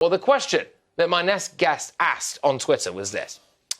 Well, the question that my next guest asked on Twitter was this: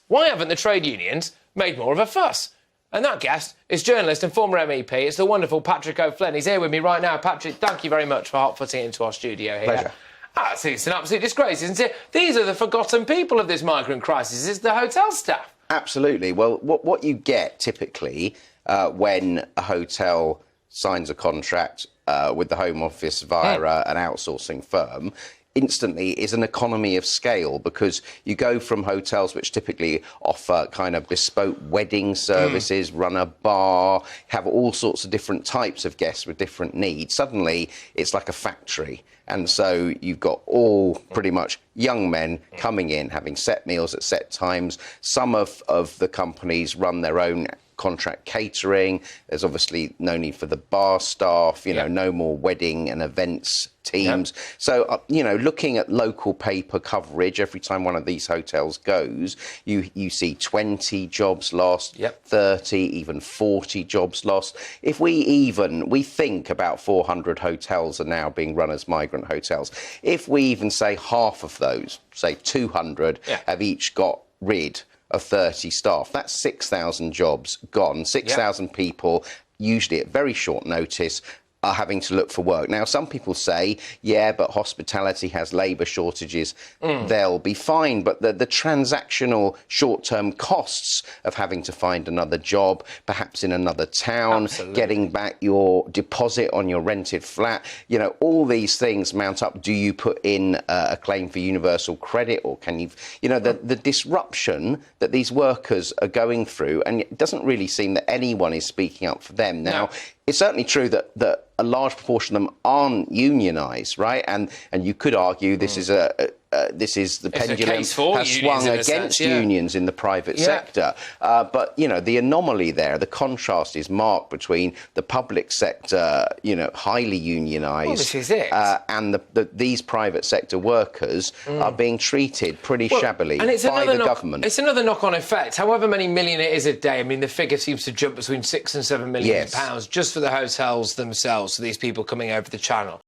why haven't the trade unions made more of a fuss? And that guest is journalist and former MEP. It's the wonderful Patrick O'Flynn. He's here with me right now. Patrick, thank you very much for hot-footing into our studio here. Pleasure. It's an absolute disgrace, isn't it? These are the forgotten people of this migrant crisis. It's the hotel staff. Absolutely. Well, what you get typically when a hotel signs a contract with the Home Office via an outsourcing firm instantly is an economy of scale, because you go from hotels which typically offer kind of bespoke wedding services, run a bar, have all sorts of different types of guests with different needs. Suddenly it's like a factory. And so you've got all pretty much young men coming in, having set meals at set times. Some of the companies run their own contract catering. There's obviously no need for the bar staff, no more wedding and events teams. So, looking at local paper coverage, every time one of these hotels goes, you see 20 jobs lost, 30, even 40 jobs lost. If we think about 400 hotels are now being run as migrant hotels. If we even say half of those, say 200, have each got rid of 30 staff, that's 6,000 jobs gone, 6,000 people, usually at very short notice, are having to look for work. Now, some people say, but hospitality has labour shortages, they'll be fine. But the transactional short-term costs of having to find another job, perhaps in another town, getting back your deposit on your rented flat, all these things mount up. Do you put in a claim for universal credit, or can you, the disruption that these workers are going through, and it doesn't really seem that anyone is speaking up for them. Now, it's certainly true that a large proportion of them aren't unionised, right? And you could argue this is the pendulum has swung against unions in the private sector. But, the anomaly there, the contrast is marked between the public sector, highly unionised, and these private sector workers are being treated pretty shabbily by the government. It's another knock-on effect. However many million it is a day, I mean, the figure seems to jump between £6 and £7 million just for the hotels themselves, for these people coming over the channel.